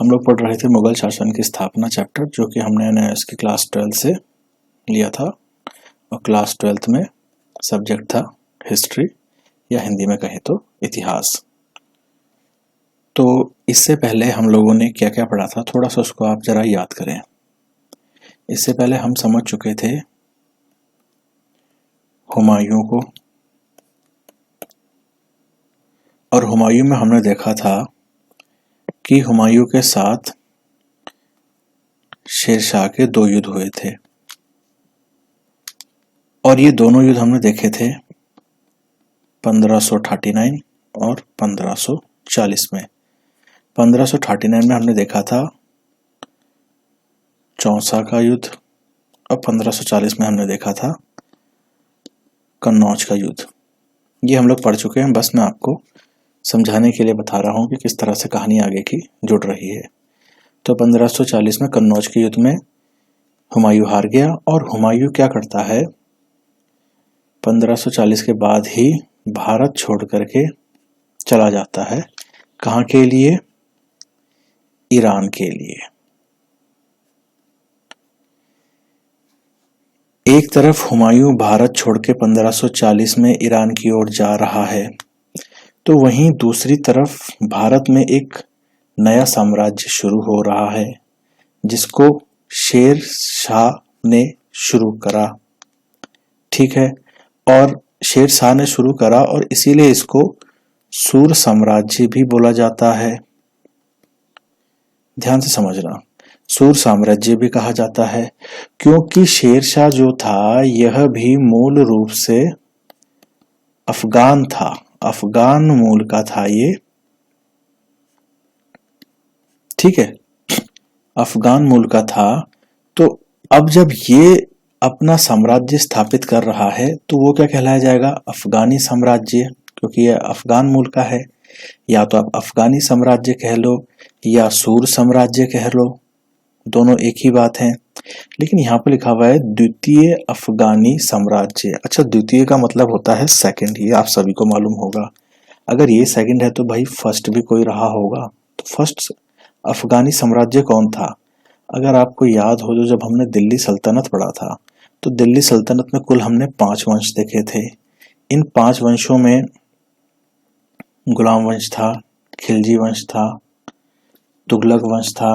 हम लोग पढ़ रहे थे मुगल शासन की स्थापना चैप्टर, जो कि हमने NIOS की क्लास 12 से लिया था। और क्लास 12th में सब्जेक्ट था हिस्ट्री, या हिंदी में कहें तो इतिहास। तो इससे पहले हम लोगों ने क्या क्या पढ़ा था, थोड़ा सा उसको आप जरा याद करें। इससे पहले हम समझ चुके थे हुमायूं को, और हुमायूं में हमने देखा था कि हुमायूं के साथ शेरशाह के 2 युद्ध हुए थे, और ये दोनों युद्ध हमने देखे थे 1539 और 1540 में। 1539 में हमने देखा था चौसा का युद्ध, और 1540 में हमने देखा था कन्नौज का युद्ध। ये हम लोग पढ़ चुके हैं, बस मैं आपको समझाने के लिए बता रहा हूँ कि किस तरह से कहानी आगे की जुड़ रही है। तो 1540 में कन्नौज के युद्ध में हुमायूं हार गया, और हुमायूं क्या करता है, 1540 के बाद ही भारत छोड़ करके चला जाता है। कहाँ के लिए? ईरान के लिए। एक तरफ हुमायूं भारत छोड़ के 1540 में ईरान की ओर जा रहा है, तो वहीं दूसरी तरफ भारत में एक नया साम्राज्य शुरू हो रहा है, जिसको शेर शाह ने शुरू करा। ठीक है, और शेर शाह ने शुरू करा, और इसीलिए इसको सूर साम्राज्य भी बोला जाता है। ध्यान से समझना, सूर साम्राज्य भी कहा जाता है, क्योंकि शेर शाह जो था यह भी मूल रूप से अफगान था, अफगान मूल का था ये। ठीक है, अफगान मूल का था। तो अब जब ये अपना साम्राज्य स्थापित कर रहा है, तो वो क्या कहलाया जाएगा? अफगानी साम्राज्य, क्योंकि यह अफगान मूल का है। या तो आप अफगानी साम्राज्य कह लो या सूर साम्राज्य कह लो, दोनों एक ही बात है। लेकिन यहाँ पर लिखा हुआ है द्वितीय अफगानी साम्राज्य। अच्छा, द्वितीय का मतलब होता है सेकंड, ये आप सभी को मालूम होगा। अगर ये सेकंड है तो भाई फर्स्ट भी कोई रहा होगा। तो फर्स्ट अफगानी साम्राज्य कौन था? अगर आपको याद हो, तो जब हमने दिल्ली सल्तनत पढ़ा था, तो दिल्ली सल्तनत में कुल हमने 5 वंश देखे थे। इन 5 वंशों में गुलाम वंश था, खिलजी वंश था, तुगलक वंश था,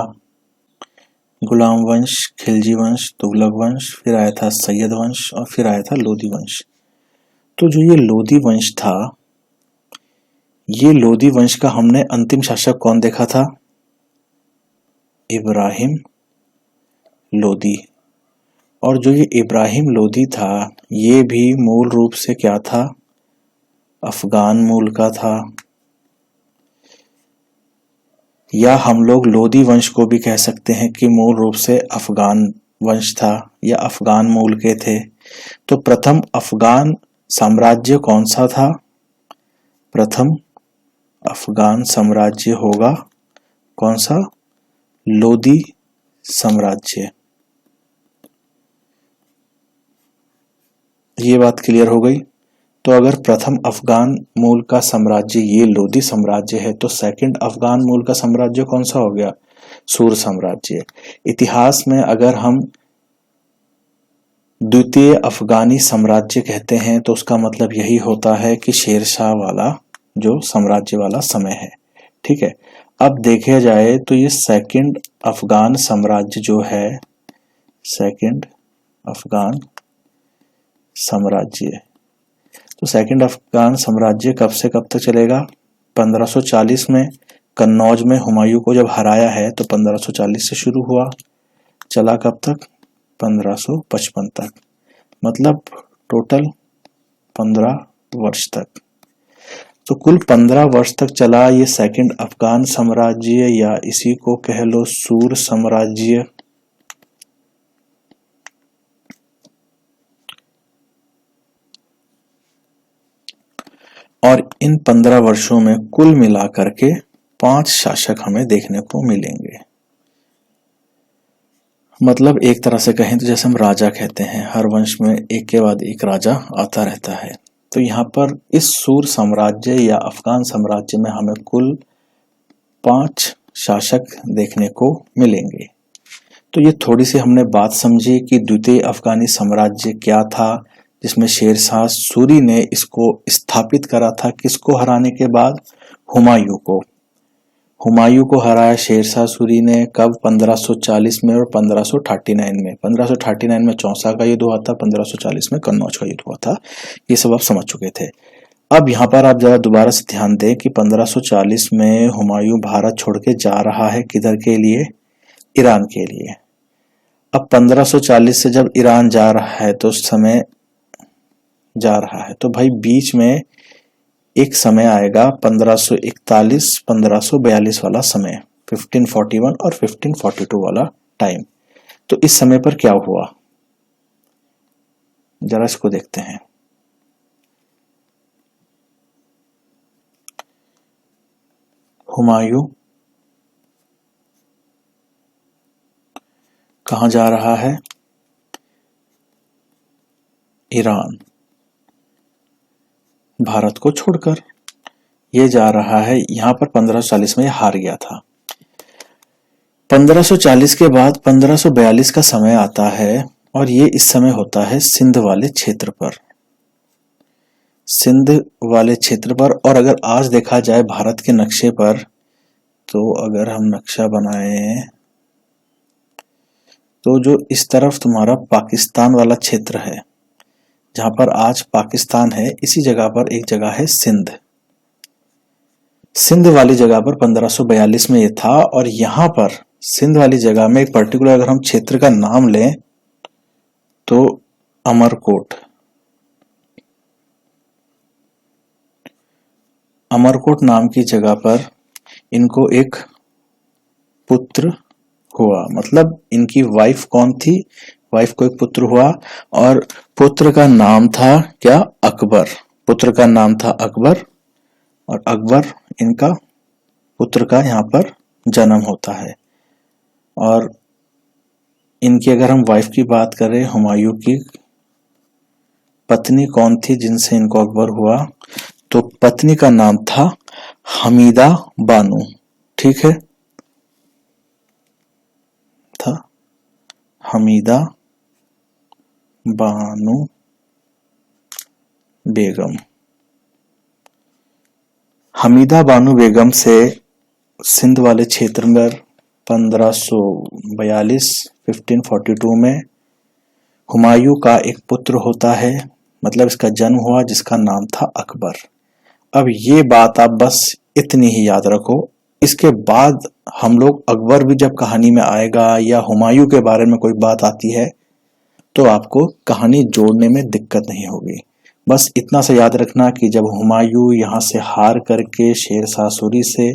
गुलाम वंश, खिलजी वंश, तुगलक वंश, फिर आया था सैयद वंश, और फिर आया था लोदी वंश। तो जो ये लोदी वंश था, ये लोदी वंश का हमने अंतिम शासक कौन देखा था? इब्राहिम लोदी। और जो ये इब्राहिम लोदी था, ये भी मूल रूप से क्या था? अफगान मूल का था। या हम लोग लोदी वंश को भी कह सकते हैं कि मूल रूप से अफगान वंश था, या अफगान मूल के थे। तो प्रथम अफगान साम्राज्य कौन सा था? प्रथम अफगान साम्राज्य होगा कौन सा? लोदी साम्राज्य। ये बात क्लियर हो गई। तो अगर प्रथम अफगान मूल का साम्राज्य ये लोदी साम्राज्य है, तो सेकंड अफगान मूल का साम्राज्य कौन सा हो गया? सूर साम्राज्य। इतिहास में अगर हम द्वितीय अफगानी साम्राज्य कहते हैं, तो उसका मतलब यही होता है कि शेरशाह वाला जो साम्राज्य वाला समय है। ठीक है, अब देखा जाए तो ये सेकंड अफगान साम्राज्य जो है, सेकंड अफगान साम्राज्य, तो सेकंड अफगान साम्राज्य कब से कब तक चलेगा? 1540 में कन्नौज में हुमायूं को जब हराया है, तो 1540 से शुरू हुआ, चला कब तक? 1555 तक, मतलब टोटल 15 वर्ष तक। तो कुल 15 वर्ष तक चला ये सेकंड अफगान साम्राज्य, या इसी को कह लो सूर साम्राज्य। और इन 15 वर्षों में कुल मिलाकर के 5 शासक हमें देखने को मिलेंगे। मतलब एक तरह से कहें तो जैसे हम राजा कहते हैं, हर वंश में एक के बाद एक राजा आता रहता है। तो यहाँ पर इस सूर साम्राज्य या अफगान साम्राज्य में हमें कुल 5 शासक देखने को मिलेंगे। तो ये थोड़ी सी हमने बात समझी कि द्वितीय अफगानी साम्राज्य क्या था, जिसमें शेरशाह सूरी ने इसको स्थापित करा था। किसको हराने के बाद? हुमायूं को। हुमायूं को हराया शेरशाह सूरी ने कब? 1540 में और 1539 में। 1539 में चौसा का युद्ध हुआ था, 1540 में कन्नौज का युद्ध हुआ था। ये सब आप समझ चुके थे। अब यहाँ पर आप जरा दोबारा से ध्यान दें कि 1540 में हुमायूं भारत छोड़ के जा रहा है, किधर के लिए? ईरान के लिए। अब 1540 से जब ईरान जा रहा है तो उस समय जा रहा है तो भाई बीच में एक समय आएगा 1541-1542 वाला समय, 1541 और 1542 वाला टाइम। तो इस समय पर क्या हुआ, जरा इसको देखते हैं। हुमायूं कहां जा रहा है? ईरान, भारत को छोड़कर ये जा रहा है। यहां पर 1540 में हार गया था। 1540 के बाद 1542 का समय आता है और ये इस समय होता है सिंध वाले क्षेत्र पर। सिंध वाले क्षेत्र पर। और अगर आज देखा जाए भारत के नक्शे पर, तो अगर हम नक्शा बनाएं तो जो इस तरफ तुम्हारा पाकिस्तान वाला क्षेत्र है, जहां पर आज पाकिस्तान है, इसी जगह पर एक जगह है सिंध। सिंध वाली जगह पर 1542 में ये था। और यहां पर सिंध वाली जगह में एक पर्टिकुलर अगर हम क्षेत्र का नाम लें तो अमरकोट। अमरकोट नाम की जगह पर इनको एक पुत्र हुआ। मतलब इनकी वाइफ कौन थी? वाइफ को एक पुत्र हुआ और पुत्र का नाम था क्या? अकबर। पुत्र का नाम था अकबर और अकबर इनका पुत्र का यहाँ पर जन्म होता है। और इनकी अगर हम वाइफ की बात करें, हुमायूं की पत्नी कौन थी जिनसे इनको अकबर हुआ? तो पत्नी का नाम था हमीदा बानो। ठीक है, था हमीदा बानो बेगम। हमीदा बानो बेगम से सिंध वाले क्षेत्र में 1542 में हुमायूं का एक पुत्र होता है, मतलब इसका जन्म हुआ, जिसका नाम था अकबर। अब ये बात आप बस इतनी ही याद रखो। इसके बाद हम लोग अकबर भी जब कहानी में आएगा या हुमायूं के बारे में कोई बात आती है तो आपको कहानी जोड़ने में दिक्कत नहीं होगी। बस इतना सा याद रखना कि जब हुमायूं यहाँ से हार करके शेरशाह सूरी से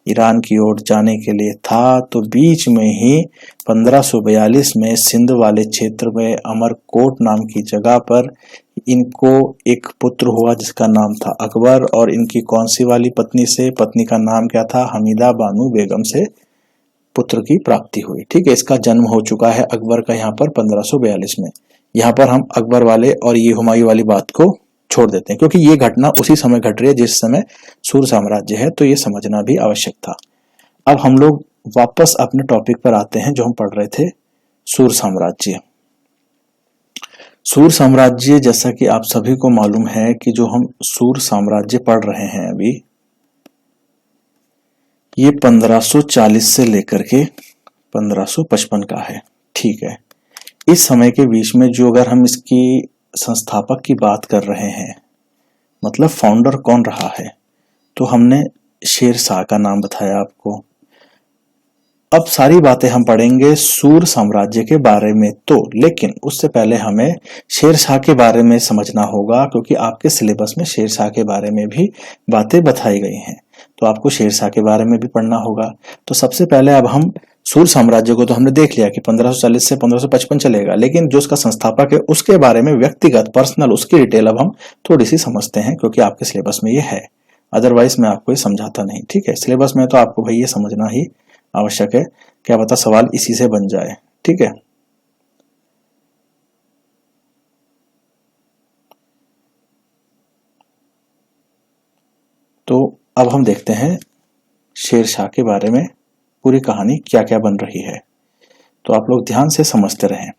ईरान की ओर जाने के लिए था तो बीच में ही 1542 में सिंध वाले क्षेत्र में अमरकोट नाम की जगह पर इनको एक पुत्र हुआ जिसका नाम था अकबर। और इनकी कौन सी वाली पत्नी से? पत्नी का नाम क्या था? हमीदा बानो बेगम से पुत्र की प्राप्ति हुई। ठीक है, इसका जन्म हो चुका है अकबर का यहाँ पर 1542 में। यहाँ पर हम अकबर वाले और ये हुमायूं वाली बात को छोड़ देते हैं क्योंकि ये घटना उसी समय घट रही है जिस समय सूर साम्राज्य है, तो ये समझना भी आवश्यक था। अब हम लोग वापस अपने टॉपिक पर आते हैं जो हम पढ़ रहे थे, सूर साम्राज्य। सूर साम्राज्य, जैसा कि आप सभी को मालूम है कि जो हम सूर साम्राज्य पढ़ रहे हैं अभी, ये 1540 से लेकर के 1555 का है। ठीक है, इस समय के बीच में जो अगर हम इसकी संस्थापक की बात कर रहे हैं, मतलब फाउंडर कौन रहा है, तो हमने शेरशाह का नाम बताया आपको। अब सारी बातें हम पढ़ेंगे सूर साम्राज्य के बारे में, तो लेकिन उससे पहले हमें शेरशाह के बारे में समझना होगा क्योंकि आपके सिलेबस में शेरशाह के बारे में भी बातें बताई गई हैं, तो आपको शेरशाह के बारे में भी पढ़ना होगा। तो सबसे पहले अब हम सूर साम्राज्य को तो हमने देख लिया कि 1540 से 1555 चलेगा, लेकिन जो उसका संस्थापक है उसके बारे में व्यक्तिगत पर्सनल उसकी डिटेल अब हम थोड़ी सी समझते हैं क्योंकि आपके सिलेबस में ये है। अदरवाइज मैं आपको ये समझाता नहीं। ठीक है, सिलेबस में तो आपको भाई ये समझना ही आवश्यक है, क्या पता सवाल इसी से बन जाए। ठीक है, तो अब हम देखते हैं शेरशाह के बारे में पूरी कहानी क्या क्या बन रही है। तो आप लोग ध्यान से समझते रहें।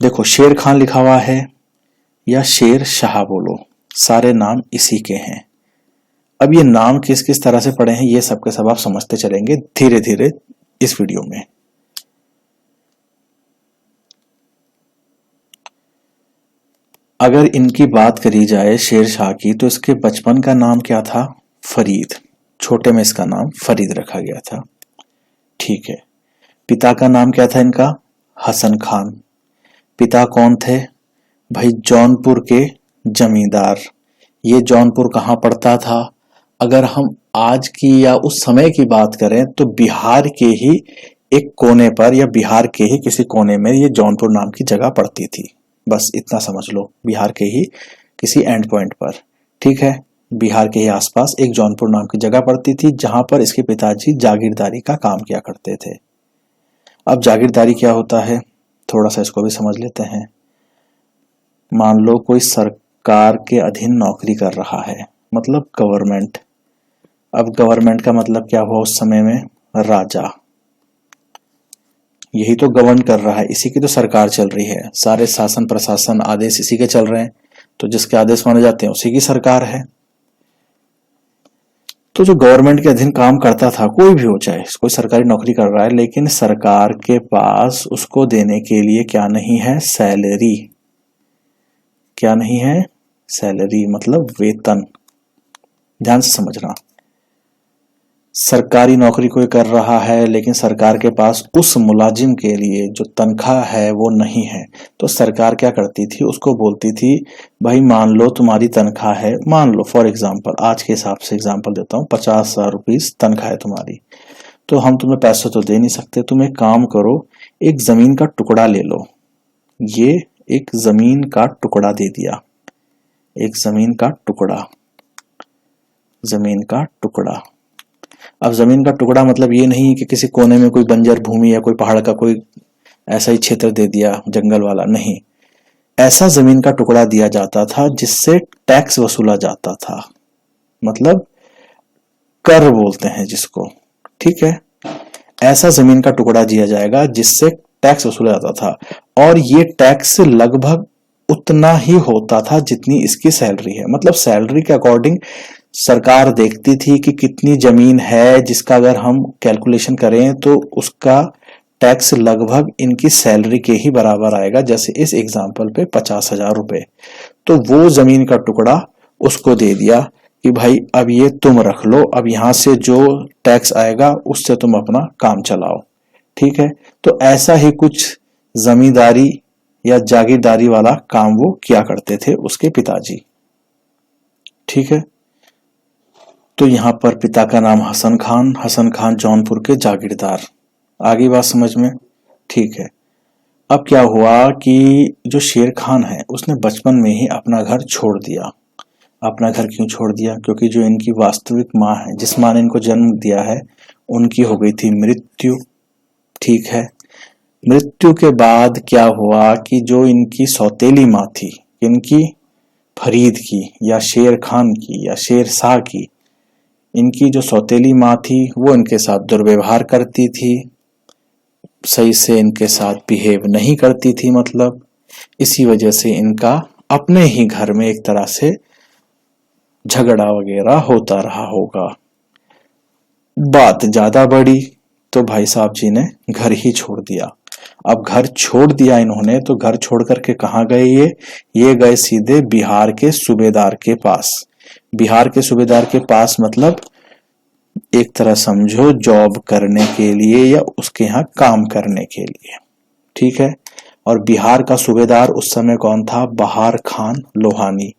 देखो, शेर खान लिखा हुआ है या शेर शाह बोलो, सारे नाम इसी के हैं। अब ये नाम किस किस तरह से पड़े हैं ये सब के सब आप समझते चलेंगे धीरे धीरे इस वीडियो में। अगर इनकी बात करी जाए शेर शाह की, तो इसके बचपन का नाम क्या था? फरीद। छोटे में इसका नाम फरीद रखा गया था। ठीक है। पिता का नाम क्या था इनका? हसन खान। पिता कौन थे? भाई जौनपुर के जमींदार। ये जौनपुर कहाँ पड़ता था? अगर हम आज की या उस समय की बात करें तो बिहार के ही एक कोने पर या बिहार के ही किसी कोने में ये जौनपुर नाम की जगह पड़ती थी। बस इतना समझ लो, बिहार के ही किसी एंड पॉइंट पर। ठीक है, बिहार के ही आसपास एक जौनपुर नाम की जगह पड़ती थी जहां पर इसके पिताजी जागीरदारी का काम किया करते थे। अब जागीरदारी क्या होता है, थोड़ा सा इसको भी समझ लेते हैं। मान लो कोई सरकार के अधीन नौकरी कर रहा है, मतलब गवर्नमेंट। अब गवर्नमेंट का मतलब क्या हुआ उस समय में? राजा। यही तो गवर्न कर रहा है, इसी की तो सरकार चल रही है। सारे शासन प्रशासन आदेश इसी के चल रहे हैं, तो जिसके आदेश माने जाते हैं उसी की सरकार है। तो जो गवर्नमेंट के अधीन काम करता था, कोई भी हो, चाहे कोई सरकारी नौकरी कर रहा है, लेकिन सरकार के पास उसको देने के लिए क्या नहीं है? सैलरी। क्या नहीं है? सैलरी मतलब वेतन। ध्यान से समझना। सरकारी नौकरी कोई कर रहा है लेकिन सरकार के पास उस मुलाजिम के लिए जो तनख्वाह है वो नहीं है, तो सरकार क्या करती थी? उसको बोलती थी, भाई मान लो तुम्हारी तनख्वाह है, मान लो फॉर एग्जांपल, आज के हिसाब से एग्जांपल देता हूँ, 50,000 रुपीज तनख्वाह है तुम्हारी। तो हम तुम्हें पैसे तो दे नहीं सकते, तुम एक काम करो, एक जमीन का टुकड़ा ले लो। ये एक जमीन का टुकड़ा दे दिया, एक जमीन का टुकड़ा, जमीन का टुकड़ा। अब जमीन का टुकड़ा मतलब ये नहीं कि किसी कोने में कोई बंजर भूमि या कोई पहाड़ का कोई ऐसा ही क्षेत्र दे दिया जंगल वाला, नहीं। ऐसा जमीन का टुकड़ा दिया जाता था जिससे टैक्स वसूला जाता था, मतलब कर बोलते हैं जिसको। ठीक है, ऐसा जमीन का टुकड़ा दिया जाएगा जिससे टैक्स वसूला जाता था, और ये टैक्स लगभग उतना ही होता था जितनी इसकी सैलरी है। मतलब सैलरी के अकॉर्डिंग सरकार देखती थी कि कितनी जमीन है, जिसका अगर हम कैलकुलेशन करें तो उसका टैक्स लगभग इनकी सैलरी के ही बराबर आएगा। जैसे इस एग्जाम्पल पे 50,000 रुपए, तो वो जमीन का टुकड़ा उसको दे दिया कि भाई अब ये तुम रख लो, अब यहां से जो टैक्स आएगा उससे तुम अपना काम चलाओ। ठीक है, तो ऐसा ही कुछ जमींदारी या जागीरदारी वाला काम वो किया करते थे उसके पिताजी। ठीक है, तो यहां पर पिता का नाम हसन खान, हसन खान जौनपुर के जागीरदार। आगे बात समझ में? ठीक है। अब क्या हुआ कि जो शेर खान है उसने बचपन में ही अपना घर छोड़ दिया। अपना घर क्यों छोड़ दिया? क्योंकि जो इनकी वास्तविक माँ है, जिस माँ ने इनको जन्म दिया है, उनकी हो गई थी मृत्यु। ठीक है, मृत्यु के बाद क्या हुआ कि जो इनकी सौतेली माँ थी, इनकी फरीद की या शेर खान की या शेर शाह की, इनकी जो सौतेली माँ थी वो इनके साथ दुर्व्यवहार करती थी, सही से इनके साथ बिहेव नहीं करती थी। मतलब इसी वजह से इनका अपने ही घर में एक तरह से झगड़ा वगैरह होता रहा होगा। बात ज्यादा बढ़ी तो भाई साहब जी ने घर ही छोड़ दिया। अब घर छोड़ दिया इन्होंने, तो घर छोड़ करके कहाँ गए? ये गए सीधे बिहार के सूबेदार के पास। बिहार के सूबेदार के पास मतलब एक तरह समझो जॉब करने के लिए या उसके यहाँ काम करने के लिए। ठीक है, और बिहार का सूबेदार उस समय कौन था? बहार खान लोहानी।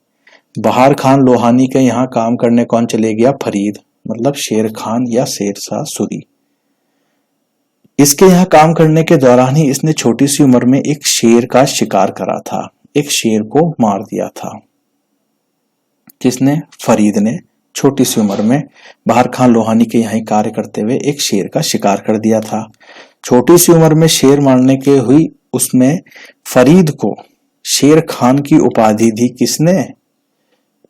बहार खान लोहानी के यहाँ काम करने कौन चले गया? फरीद, मतलब शेर खान या शेर शाह सूरी। इसके यहाँ काम करने के दौरान ही इसने छोटी सी उम्र में एक शेर का शिकार करा था, एक शेर को मार दिया था। किसने? फरीद ने छोटी सी उम्र में बहार खान लोहानी के यहाँ कार्य करते हुए एक शेर का शिकार कर दिया था। छोटी सी उम्र में शेर मारने के हुई उसमें फरीद को शेर खान की उपाधि दी। किसने?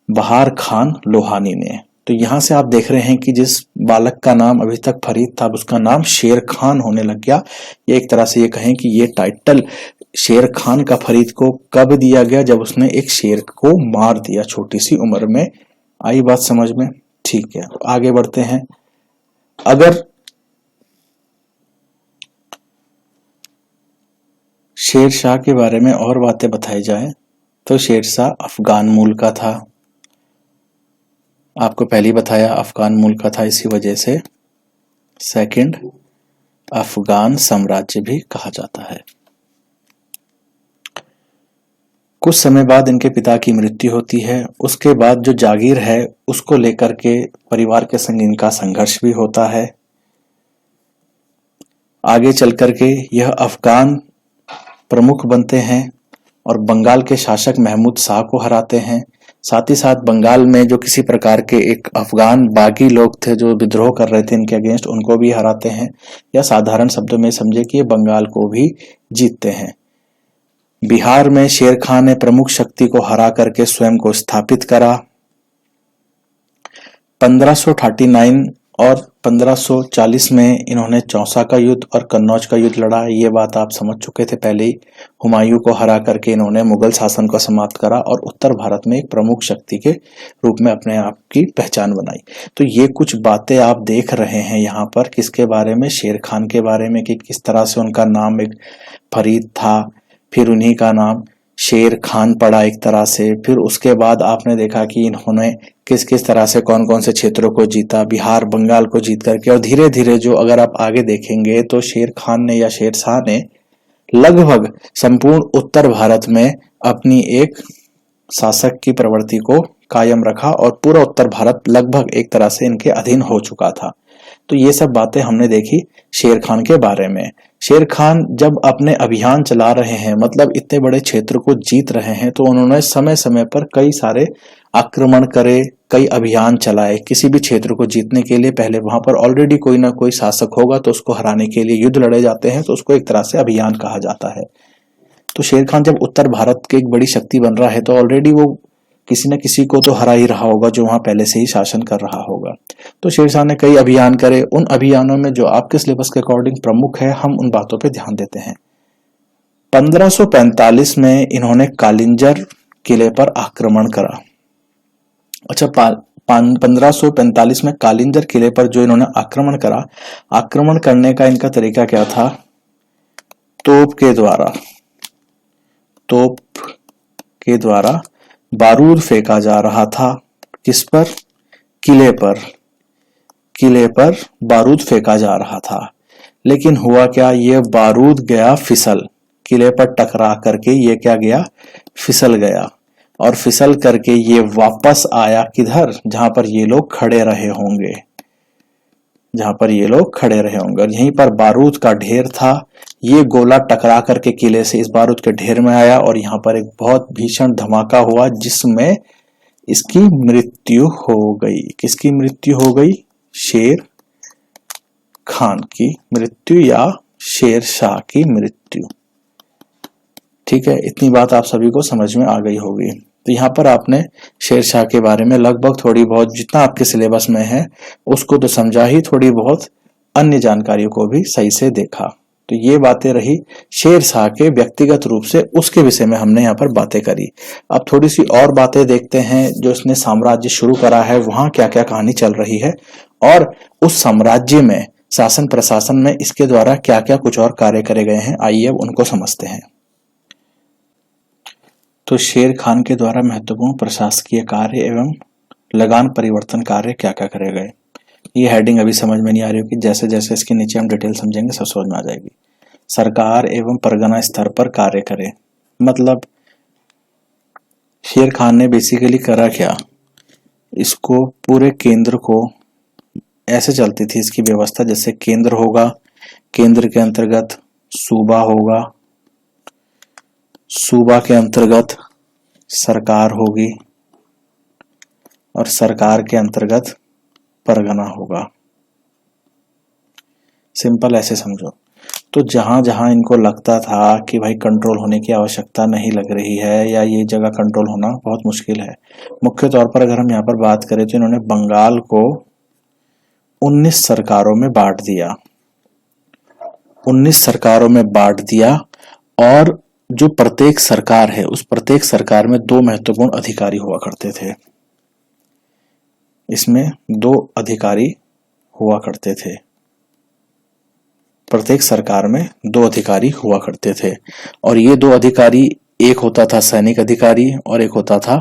बहार खान लोहानी ने। तो यहाँ से आप देख रहे हैं कि जिस बालक का नाम अभी तक फरीद था, उसका नाम शेर खान होने लग गया। ये एक तरह से ये कहें कि ये टाइटल शेर खान का फरीद को कब दिया गया, जब उसने एक शेर को मार दिया छोटी सी उम्र में। आई बात समझ में? ठीक है, आगे बढ़ते हैं। अगर शेर शाह के बारे में और बातें बताई जाए तो शेर शाह अफगान मूल का था। आपको पहले ही बताया अफगान मूल का था, इसी वजह से सेकंड अफगान साम्राज्य भी कहा जाता है। कुछ समय बाद इनके पिता की मृत्यु होती है। उसके बाद जो जागीर है उसको लेकर के परिवार के संग इनका संघर्ष भी होता है। आगे चल करके यह अफगान प्रमुख बनते हैं और बंगाल के शासक महमूद शाह को हराते हैं। साथ ही साथ बंगाल में जो किसी प्रकार के एक अफगान बागी लोग थे जो विद्रोह कर रहे थे इनके अगेंस्ट, उनको भी हराते हैं, या साधारण शब्दों में समझे कि ये बंगाल को भी जीतते हैं। बिहार में शेर खान ने प्रमुख शक्ति को हरा करके स्वयं को स्थापित करा। 1539 और 1540 में इन्होंने चौसा का युद्ध और कन्नौज का युद्ध लड़ा। ये बात आप समझ चुके थे पहले ही। हुमायूं को हरा करके इन्होंने मुगल शासन को समाप्त करा और उत्तर भारत में एक प्रमुख शक्ति के रूप में अपने आप की पहचान बनाई। तो ये कुछ बातें आप देख रहे हैं यहाँ पर, किसके बारे में? शेर खान के बारे में, कि किस तरह से उनका नाम एक फरीद था, फिर उन्हीं का नाम शेर खान पड़ा एक तरह से। फिर उसके बाद आपने देखा कि इन्होंने किस किस तरह से कौन कौन से क्षेत्रों को जीता, बिहार बंगाल को जीत करके। और धीरे धीरे जो अगर आप आगे देखेंगे तो शेर खान ने या शेर शाह ने लगभग संपूर्ण उत्तर भारत में अपनी एक शासक की प्रवृत्ति को कायम रखा और पूरा उत्तर भारत लगभग एक तरह से इनके अधीन हो चुका था। तो ये सब बातें हमने देखी शेर खान के बारे में। शेर खान जब अपने अभियान चला रहे हैं, मतलब इतने बड़े क्षेत्र को जीत रहे हैं, तो उन्होंने समय समय पर कई सारे आक्रमण करे, कई अभियान चलाए। किसी भी क्षेत्र को जीतने के लिए पहले वहां पर ऑलरेडी कोई ना कोई शासक होगा, तो उसको हराने के लिए युद्ध लड़े जाते हैं, तो उसको एक तरह से अभियान कहा जाता है। तो शेर खान जब उत्तर भारत की एक बड़ी शक्ति बन रहा है, तो ऑलरेडी वो किसी न किसी को तो हरा ही रहा होगा जो वहां पहले से ही शासन कर रहा होगा। तो शेर शाह ने कई अभियान करे। उन अभियानों में जो आपके सिलेबस के अकॉर्डिंग प्रमुख है, हम उन बातों पे ध्यान देते हैं। 1545 में इन्होंने कालिंजर किले पर आक्रमण करा। अच्छा, 1545 में कालिंजर किले पर जो इन्होंने आक्रमण करा, आक्रमण करने का इनका तरीका क्या था? तोप के द्वारा बारूद फेंका जा रहा था। किस पर? किले पर बारूद फेंका जा रहा था। लेकिन हुआ क्या? ये बारूद गया फिसल, किले पर टकरा करके ये क्या गया? फिसल गया। और फिसल करके ये वापस आया किधर? जहां पर ये लोग खड़े रहे होंगे, और यहीं पर बारूद का ढेर था। ये गोला टकरा करके किले से इस बारूद के ढेर में आया और यहाँ पर एक बहुत भीषण धमाका हुआ, जिसमें इसकी मृत्यु हो गई। किसकी मृत्यु हो गई? शेर खान की मृत्यु या शेर शाह की मृत्यु। ठीक है, इतनी बात आप सभी को समझ में आ गई होगी। तो यहाँ पर आपने शेर शाह के बारे में लगभग थोड़ी बहुत, जितना आपके सिलेबस में है उसको तो समझा ही, थोड़ी बहुत अन्य जानकारियों को भी सही से देखा। तो ये बातें रही शेर शाह के व्यक्तिगत रूप से, उसके विषय में हमने यहाँ पर बातें करी। अब थोड़ी सी और बातें देखते हैं। जो इसने साम्राज्य शुरू करा है वहां क्या क्या कहानी चल रही है, और उस साम्राज्य में शासन प्रशासन में इसके द्वारा क्या क्या कुछ और कार्य करे गए हैं। आइए अब उनको समझते हैं। तो शेर खान के द्वारा महत्वपूर्ण प्रशासकीय कार्य एवं लगान परिवर्तन कार्य क्या क्या करे गए। ये हेडिंग अभी समझ में नहीं आ रही होगी, जैसे जैसे इसके नीचे हम डिटेल समझेंगे सब समझ में आ जाएगी। सरकार एवं परगना स्तर पर कार्य करे, मतलब शेर खान ने बेसिकली करा क्या? इसको पूरे केंद्र को ऐसे चलती थी इसकी व्यवस्था, जैसे केंद्र होगा, केंद्र के अंतर्गत सूबा होगा, सूबा के अंतर्गत सरकार होगी, और सरकार के अंतर्गत परगना होगा। सिंपल ऐसे समझो। तो जहां जहां इनको लगता था कि भाई कंट्रोल होने की आवश्यकता नहीं लग रही है या ये जगह कंट्रोल होना बहुत मुश्किल है, मुख्य तौर पर अगर हम यहाँ पर बात करें तो इन्होंने बंगाल को 19 सरकारों में बांट दिया। 19 सरकारों में बांट दिया और जो प्रत्येक सरकार है उस प्रत्येक सरकार में 2 महत्वपूर्ण अधिकारी हुआ करते थे। इसमें 2 अधिकारी हुआ करते थे, प्रत्येक सरकार में 2 अधिकारी हुआ करते थे। और ये 2 अधिकारी, एक होता था सैनिक अधिकारी और एक होता था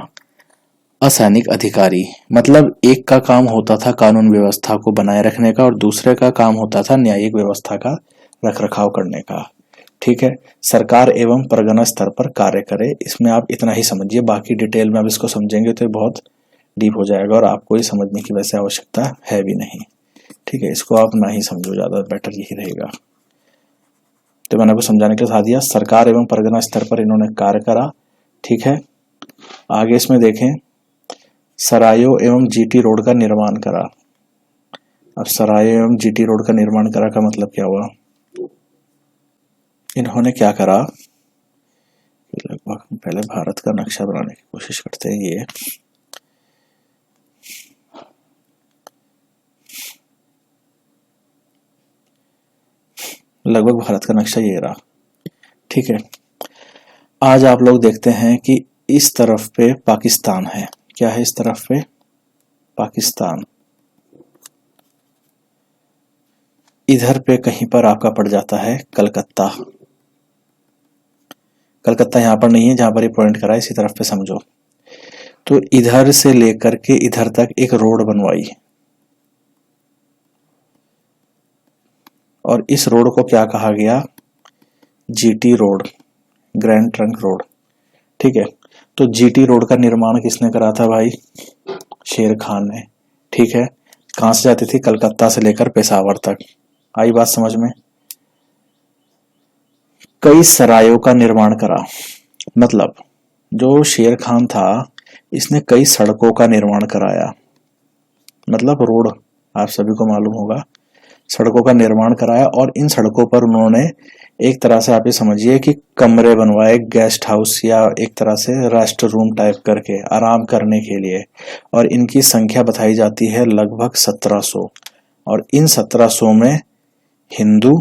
असैनिक अधिकारी। मतलब एक का काम होता था कानून व्यवस्था को बनाए रखने का और दूसरे का काम होता था न्यायिक व्यवस्था का रखरखाव करने का। ठीक है, सरकार एवं परगना स्तर पर कार्य करे, इसमें आप इतना ही समझिए। बाकी डिटेल में आप इसको समझेंगे तो बहुत डीप हो जाएगा और आपको ये समझने की वैसे आवश्यकता है भी नहीं। ठीक है, इसको आप ना ही समझो, ज्यादा बेटर यही रहेगा। तो मैंने आपको समझाने के लिए बता दिया, सरकार एवं परगना स्तर पर इन्होंने कार्य करा। ठीक है, आगे इसमें देखें, सरायों एवं जीटी रोड का निर्माण करा। अब सरायों एवं जीटी रोड का निर्माण करा का मतलब क्या हुआ? इन्होंने क्या करा, लगभग पहले भारत का नक्शा बनाने की कोशिश करते हैं। ये लगभग भारत का नक्शा ये रहा। ठीक है, आज आप लोग देखते हैं कि इस तरफ पे पाकिस्तान है। क्या है इस तरफ पे? पाकिस्तान। इधर पे कहीं पर आपका पड़ जाता है कलकत्ता। कलकत्ता यहां पर नहीं है जहां पर ये पॉइंट करा है, इसी तरफ पे समझो। तो इधर से लेकर के इधर तक एक रोड बनवाई और इस रोड को क्या कहा गया? GT road, grand trunk road. ठीक है, तो जीटी रोड का निर्माण किसने करा था भाई? शेर खान ने। ठीक है, कहां से जाती थी? कलकत्ता से लेकर पेशावर तक। आई बात समझ में? कई सरायों का निर्माण करा, मतलब जो शेर खान था इसने कई सड़कों का निर्माण कराया। मतलब रोड, आप सभी को मालूम होगा, सड़कों का निर्माण कराया। और इन सड़कों पर उन्होंने एक तरह से आप ये समझिए कि कमरे बनवाए, गेस्ट हाउस या एक तरह से रेस्ट रूम टाइप करके आराम करने के लिए। और इनकी संख्या बताई जाती है लगभग 1700। और इन 1700 में हिंदू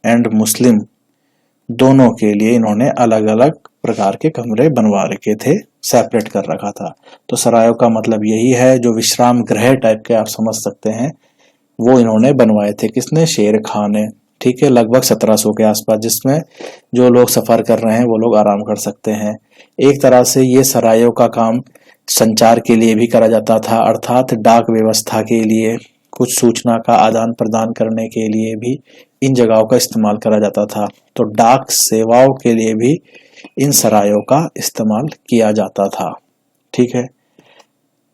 एंड मुस्लिम दोनों के लिए इन्होंने अलग अलग प्रकार के कमरे बनवा रखे थे, सेपरेट कर रखा था। तो सरायों का मतलब यही है, जो विश्राम गृह टाइप के आप समझ सकते हैं, वो इन्होंने बनवाए थे। किसने? शेर खान ने। ठीक है, लगभग 1700 के आसपास, जिसमें जो लोग सफर कर रहे हैं वो लोग आराम कर सकते हैं। एक तरह से ये सरायों का काम संचार के लिए भी करा जाता था, अर्थात डाक व्यवस्था के लिए, कुछ सूचना का आदान प्रदान करने के लिए भी इन जगहों का इस्तेमाल करा जाता था। तो डाक सेवाओं के लिए भी इन सरायों का इस्तेमाल किया जाता था। ठीक है,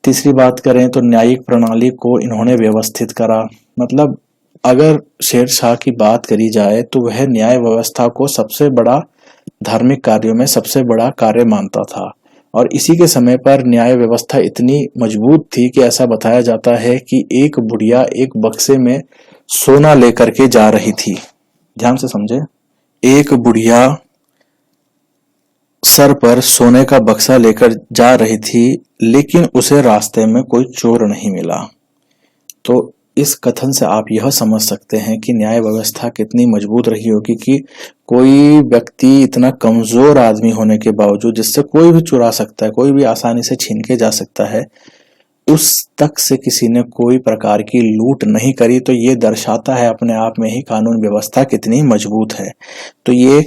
तीसरी बात करें तो न्यायिक प्रणाली को इन्होंने व्यवस्थित करा। मतलब अगर शेर शाह की बात करी जाए तो वह न्याय व्यवस्था को सबसे बड़ा, धार्मिक कार्यों में सबसे बड़ा कार्य मानता था। और इसी के समय पर न्याय व्यवस्था इतनी मजबूत थी कि ऐसा बताया जाता है कि एक बुढ़िया एक बक्से में सोना लेकर के जा रही थी। ध्यान से समझे, एक बुढ़िया सर पर सोने का बक्सा लेकर जा रही थी, लेकिन उसे रास्ते में कोई चोर नहीं मिला। तो इस कथन से आप यह समझ सकते हैं कि न्याय व्यवस्था कितनी मजबूत रही होगी कि कोई व्यक्ति इतना कमजोर आदमी होने के बावजूद, जिससे कोई भी चुरा सकता है, कोई भी आसानी से छीन के जा सकता है, उस तक से किसी ने कोई प्रकार की लूट नहीं करी। तो ये दर्शाता है अपने आप में ही कानून व्यवस्था कितनी मजबूत है। तो ये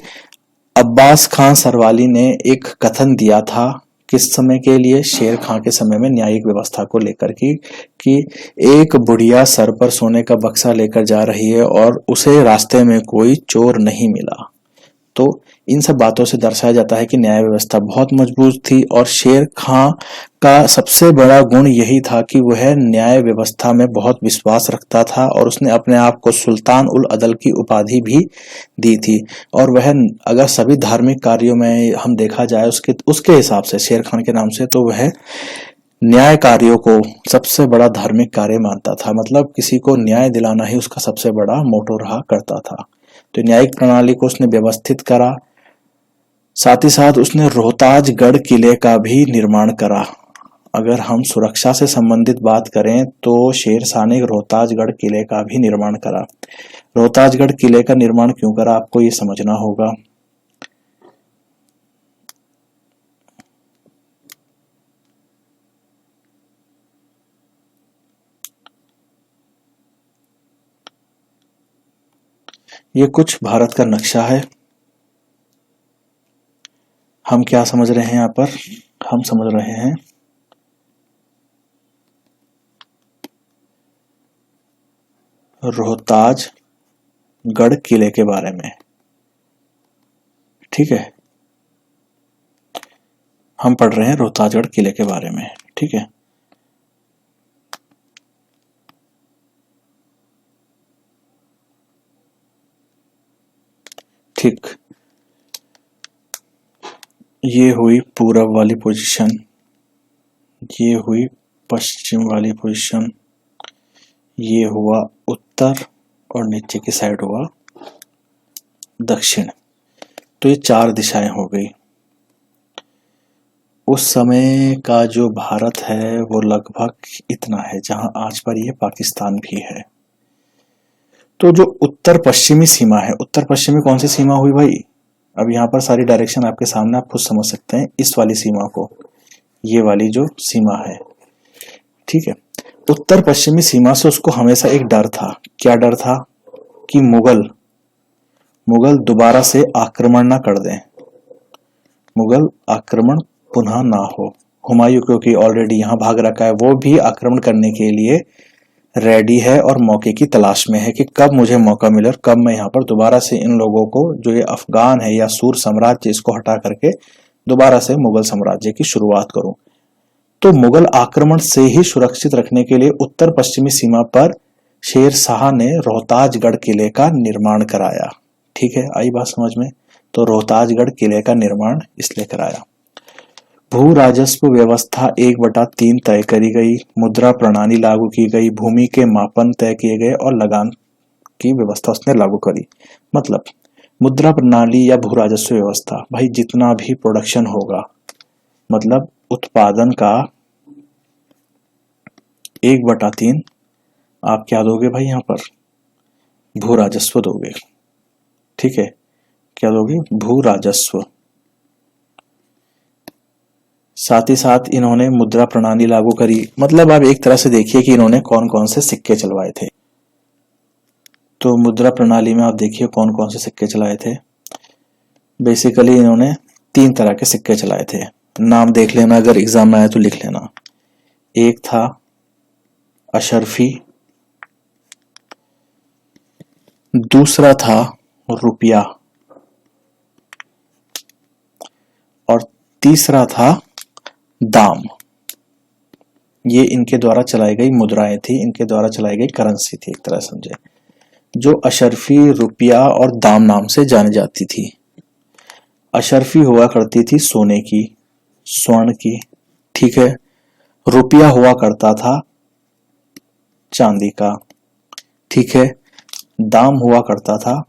अब्बास खान सरवाली ने एक कथन दिया था, किस समय के लिए? शेर खां के समय में न्यायिक व्यवस्था को लेकर कि एक बुढ़िया सर पर सोने का बक्सा लेकर जा रही है और उसे रास्ते में कोई चोर नहीं मिला। तो इन सब बातों से दर्शाया जाता है कि न्याय व्यवस्था बहुत मजबूत थी। और शेर खां का सबसे बड़ा गुण यही था कि वह न्याय व्यवस्था में बहुत विश्वास रखता था और उसने अपने आप को सुल्तान उल अदल की उपाधि भी दी थी। और वह अगर सभी धार्मिक कार्यों में हम देखा जाए उसके हिसाब से, शेर खान के नाम से, तो वह न्याय कार्यों को सबसे बड़ा धार्मिक कार्य मानता था। मतलब किसी को न्याय दिलाना ही उसका सबसे बड़ा मोटो रहा करता था। तो न्यायिक प्रणाली को उसने व्यवस्थित करा, साथ ही साथ उसने रोहताजगढ़ किले का भी निर्माण करा। अगर हम सुरक्षा से संबंधित बात करें तो शेरशाह ने रोहताजगढ़ किले का भी निर्माण करा। रोहताजगढ़ किले का निर्माण क्यों करा, आपको ये समझना होगा। ये कुछ भारत का नक्शा है। हम क्या समझ रहे हैं यहाँ पर, हम समझ रहे हैं रोहताजगढ़ किले के बारे में, ठीक है। हम पढ़ रहे हैं रोहताजगढ़ किले के बारे में, ठीक है। ठीक, ये हुई पूरब वाली पोजीशन, ये हुई पश्चिम वाली पोजीशन, ये हुआ उत्तर और नीचे की साइड हुआ दक्षिण। तो ये 4 दिशाएं हो गई। उस समय का जो भारत है वो लगभग इतना है, जहां आज पर ये पाकिस्तान भी है। तो जो उत्तर पश्चिमी सीमा है, उत्तर पश्चिमी कौन सी सीमा हुई भाई, अब यहाँ पर सारी डायरेक्शन आपके सामने, आप खुद समझ सकते हैं इस वाली सीमा को, ये वाली जो सीमा है, ठीक है। उत्तर पश्चिमी सीमा से उसको हमेशा एक डर था। क्या डर था? कि मुगल दोबारा से आक्रमण ना कर दें, मुगल आक्रमण पुनः ना हो। हुमायूं क्योंकि ऑलरेडी यहाँ भाग रखा है, वो भी आक्रमण करने के लिए रेडी है और मौके की तलाश में है कि कब मुझे मौका मिले और कब मैं यहाँ पर दोबारा से इन लोगों को, जो ये अफगान है या सूर साम्राज्य, इसको हटा करके दोबारा से मुगल साम्राज्य की शुरुआत करूं। तो मुगल आक्रमण से ही सुरक्षित रखने के लिए उत्तर पश्चिमी सीमा पर शेर शाह ने रोहताजगढ़ किले का निर्माण कराया, ठीक है। आई बात समझ में? तो रोहताजगढ़ किले का निर्माण इसलिए कराया। भू राजस्व व्यवस्था 1/3 तय करी गई, मुद्रा प्रणाली लागू की गई, भूमि के मापन तय किए गए और लगान की व्यवस्था उसने लागू करी। मतलब मुद्रा प्रणाली या भू राजस्व व्यवस्था, भाई जितना भी प्रोडक्शन होगा, मतलब उत्पादन का 1/3 आप क्या दोगे भाई, यहाँ पर भू राजस्व दोगे, ठीक है। क्या दोगे? भू राजस्व। साथ ही साथ इन्होंने मुद्रा प्रणाली लागू करी। मतलब आप एक तरह से देखिए कि इन्होंने कौन कौन से सिक्के चलवाए थे। तो मुद्रा प्रणाली में आप देखिए कौन कौन से सिक्के चलाए थे। बेसिकली इन्होंने 3 तरह के सिक्के चलाए थे, नाम देख लेना, अगर एग्जाम में आए तो लिख लेना। एक था अशरफी, दूसरा था रुपया और तीसरा था दाम। ये इनके द्वारा चलाई गई मुद्राएं थी, इनके द्वारा चलाई गई करेंसी थी, एक तरह समझे, जो अशरफी, रुपया और दाम नाम से जानी जाती थी। अशरफी हुआ करती थी सोने की, स्वर्ण की, ठीक है। रुपया हुआ करता था चांदी का, ठीक है। दाम हुआ करता था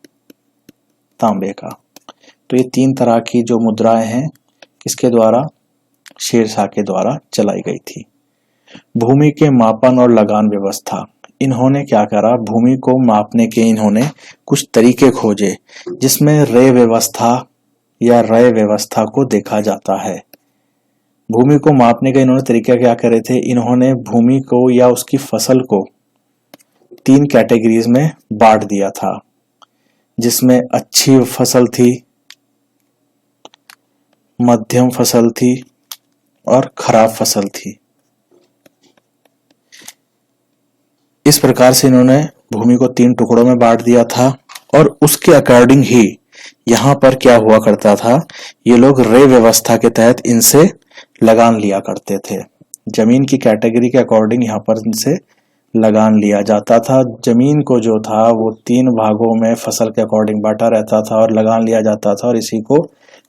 तांबे का। तो ये 3 तरह की जो मुद्राएं हैं, किसके द्वारा? शेरशाह के द्वारा चलाई गई थी। भूमि के मापन और लगान व्यवस्था, इन्होंने क्या करा, भूमि को मापने के इन्होंने कुछ तरीके खोजे, जिसमें रे व्यवस्था या रय व्यवस्था को देखा जाता है। भूमि को मापने का इन्होंने तरीका क्या करे थे, इन्होंने भूमि को या उसकी फसल को 3 कैटेगरीज में बांट दिया था, जिसमें अच्छी फसल थी, मध्यम फसल थी और खराब फसल थी। इस प्रकार से इन्होंने भूमि को 3 टुकड़ों में बांट दिया था और उसके अकॉर्डिंग ही यहाँ पर क्या हुआ करता था, ये लोग रे व्यवस्था के तहत इनसे लगान लिया करते थे। जमीन की कैटेगरी के अकॉर्डिंग यहाँ पर इनसे लगान लिया जाता था। जमीन को जो था वो 3 भागों में फसल के अकॉर्डिंग बांटा रहता था और लगान लिया जाता था, और इसी को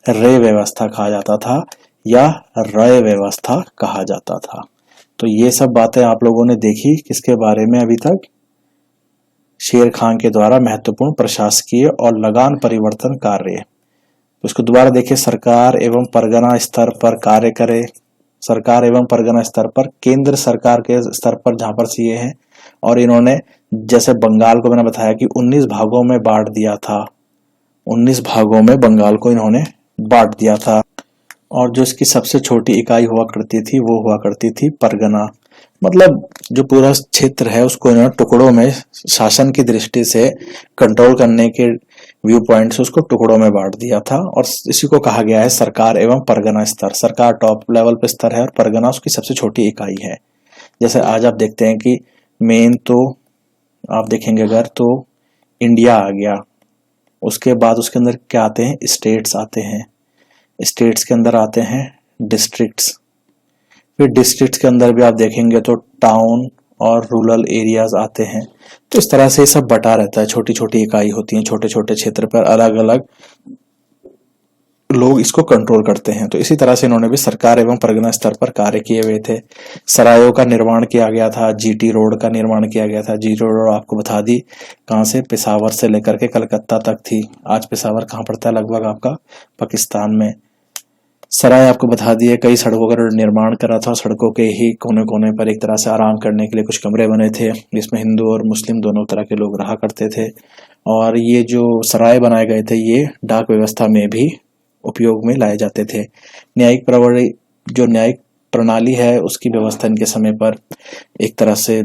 रे व्यवस्था कहा जाता था या रय व्यवस्था कहा जाता था। तो ये सब बातें आप लोगों ने देखी किसके बारे में अभी तक? शेर खान के द्वारा महत्वपूर्ण प्रशासकीय और लगान परिवर्तन कार्य। उसको दोबारा देखिए, सरकार एवं परगना स्तर पर कार्य करे। सरकार एवं परगना स्तर पर, केंद्र सरकार के स्तर पर जहां पर सीए हैं, और इन्होंने जैसे बंगाल को मैंने बताया कि 19 भागों में बांट दिया था, 19 भागों में बंगाल को इन्होंने बांट दिया था। और जो इसकी सबसे छोटी इकाई हुआ करती थी वो हुआ करती थी परगना। मतलब जो पूरा क्षेत्र है उसको इन्होंने टुकड़ों में शासन की दृष्टि से कंट्रोल करने के व्यू पॉइंट से उसको टुकड़ों में बांट दिया था, और इसी को कहा गया है सरकार एवं परगना स्तर। सरकार टॉप लेवल पे स्तर है और परगना उसकी सबसे छोटी इकाई है। जैसे आज आप देखते हैं कि मेन तो आप देखेंगे अगर तो इंडिया आ गया, उसके बाद उसके अंदर क्या आते हैं, स्टेट्स आते हैं, स्टेट्स के अंदर आते हैं डिस्ट्रिक्ट्स, फिर डिस्ट्रिक्ट्स के अंदर भी आप देखेंगे तो टाउन और रूरल एरियाज आते हैं। तो इस तरह से ये सब बटा रहता है, छोटी छोटी इकाई होती हैं, छोटे छोटे क्षेत्र पर अलग अलग लोग इसको कंट्रोल करते हैं। तो इसी तरह से इन्होंने भी सरकार एवं परगना स्तर पर कार्य किए हुए थे। सरायों का निर्माण किया गया था, जीटी रोड का निर्माण किया गया था। जीटी रोड आपको बता दी कहाँ से, पेशावर से लेकर के कलकत्ता तक थी। आज पेशावर कहाँ पड़ता है, लगभग आपका पाकिस्तान में। सराय आपको बता दिए, कई सड़कों का निर्माण करा था। सड़कों के ही कोने कोने पर एक तरह से आराम करने के लिए कुछ कमरे बने थे, जिसमें हिंदू और मुस्लिम दोनों तरह के लोग रहा करते थे। और ये जो सराय बनाए गए थे ये डाक व्यवस्था में भी उपयोग में लाए जाते थे। न्यायिक प्रणाली, जो न्यायिक प्रणाली है उसकी व्यवस्था इनके समय पर एक तरह से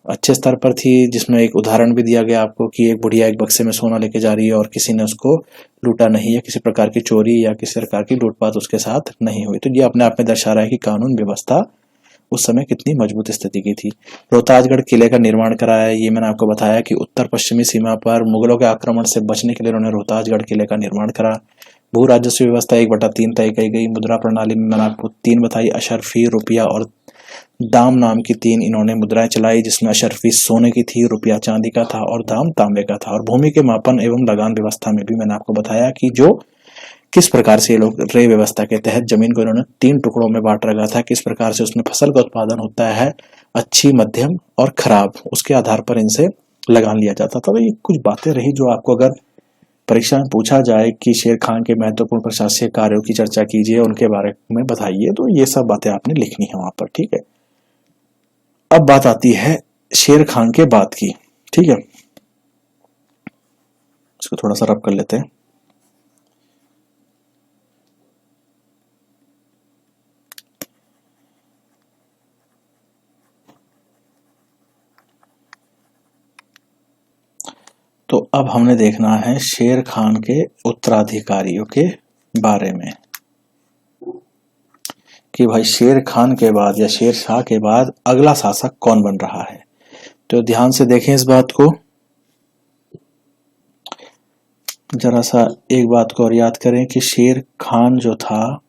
अच्छे स्तर पर थी, जिसमें एक उदाहरण भी दिया गया आपको कि एक बुढ़िया एक बक्से में सोना लेके जा रही है और किसी ने उसको लूटा नहीं है, किसी प्रकार की चोरी या किसी प्रकार की लूटपाट उसके साथ नहीं हुई। तो ये अपने आप में दर्शा रहा है कि कानून व्यवस्था उस समय कितनी मजबूत स्थिति की थी। रोहतासगढ़ किले का निर्माण कराया, ये मैंने आपको बताया कि उत्तर पश्चिमी सीमा पर मुगलों के आक्रमण से बचने के लिए उन्होंने रोहतासगढ़ किले का निर्माण करा। भू राजस्व व्यवस्था 1/3 तय की गई। मुद्रा प्रणाली में मैंने आपको 3 बताई, अशरफी, रुपया और दाम नाम की 3 इन्होंने मुद्राएं चलाई, जिसमें अशरफी सोने की थी, रुपया चांदी का था और दाम तांबे का था। और भूमि के मापन एवं लगान व्यवस्था में भी मैंने आपको बताया कि जो किस प्रकार से ये लोग रे व्यवस्था के तहत जमीन को इन्होंने 3 टुकड़ों में बांट रखा था, किस प्रकार से उसमें फसल का उत्पादन होता है, अच्छी, मध्यम और खराब, उसके आधार पर इनसे लगान लिया जाता था। तो ये कुछ बातें रही जो आपको अगर परीक्षा में पूछा जाए कि शेर खान के महत्वपूर्ण प्रशासकीय कार्यों की चर्चा कीजिए, उनके बारे में बताइए, तो ये सब बातें आपने लिखनी है वहां पर, ठीक है। अब बात आती है शेर खान के बाद की, ठीक है। इसको थोड़ा सा रब कर लेते हैं। तो अब हमने देखना है शेर खान के उत्तराधिकारियों के बारे में कि भाई शेर खान के बाद या शेर शाह के बाद अगला शासक कौन बन रहा है। तो ध्यान से देखें इस बात को, जरा सा एक बात को और याद करें कि शेर खान जो था,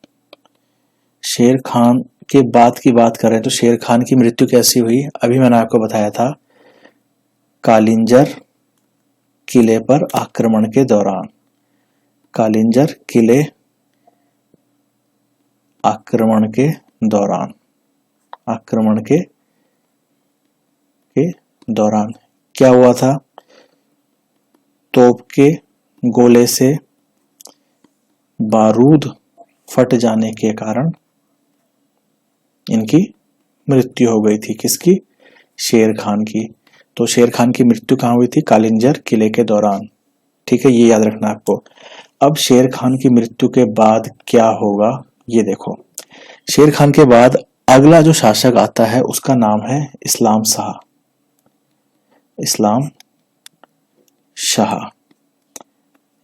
शेर खान के बाद की बात करें तो शेर खान की मृत्यु कैसी हुई, अभी मैंने आपको बताया था, कालिंजर किले पर आक्रमण के दौरान। कालिंजर किले आक्रमण के दौरान, आक्रमण के दौरान क्या हुआ था, तोप के गोले से बारूद फट जाने के कारण इनकी मृत्यु हो गई थी। किसकी, शेर खान की। तो शेर खान की मृत्यु कहाँ हुई थी, कालिंजर किले के दौरान, ठीक है, ये याद रखना आपको। अब शेर खान की मृत्यु के बाद क्या होगा ये देखो। शेर खान के बाद अगला जो शासक आता है उसका नाम है इस्लाम शाह। इस्लाम शाह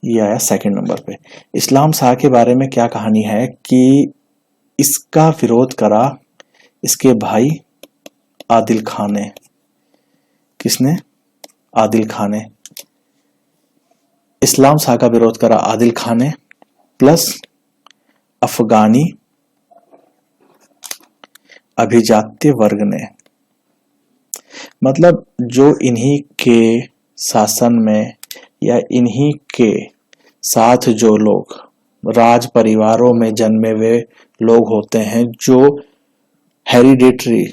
ये आया सेकंड नंबर पे। इस्लाम शाह के बारे में क्या कहानी है कि इसका विरोध करा इसके भाई आदिल खान ने। किसने, आदिल खान ने। इस्लाम शाह का विरोध करा आदिल खान ने प्लस अफगानी अभिजात्य वर्ग ने। मतलब जो इन्हीं के शासन में या इन्हीं के साथ जो लोग राज परिवारों में जन्मे हुए लोग होते हैं, जो हेरिडेटरी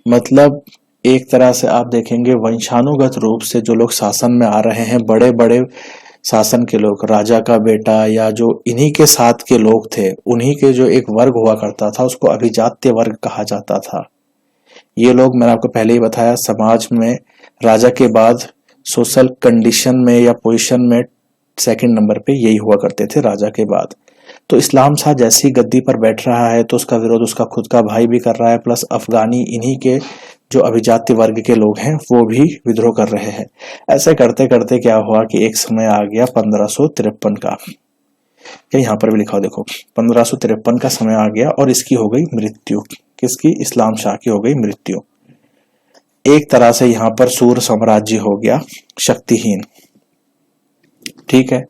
मतलब एक तरह से आप देखेंगे वंशानुगत रूप से जो लोग शासन में आ रहे हैं, बड़े बड़े शासन के लोग, राजा का बेटा या जो इन्हीं के साथ के लोग थे, उन्हीं के जो एक वर्ग हुआ करता था उसको अभिजात्य वर्ग कहा जाता था। ये लोग, मैंने आपको पहले ही बताया, समाज में राजा के बाद सोशल कंडीशन में या पोजीशन में सेकंड नंबर पे यही हुआ करते थे राजा के बाद। तो इस्लाम शाह जैसी गद्दी पर बैठ रहा है तो उसका विरोध उसका खुद का भाई भी कर रहा है, प्लस अफगानी इन्हीं के जो अभिजात्य वर्ग के लोग हैं वो भी विद्रोह कर रहे हैं। ऐसे करते करते क्या हुआ कि एक समय आ गया 1553 का, क्या यहाँ पर भी लिखा हो देखो, 1553 का समय आ गया और इसकी हो गई मृत्यु। किसकी? इस्लाम शाह की हो गई मृत्यु। एक तरह से यहाँ पर सूर साम्राज्य हो गया शक्तिहीन। ठीक है,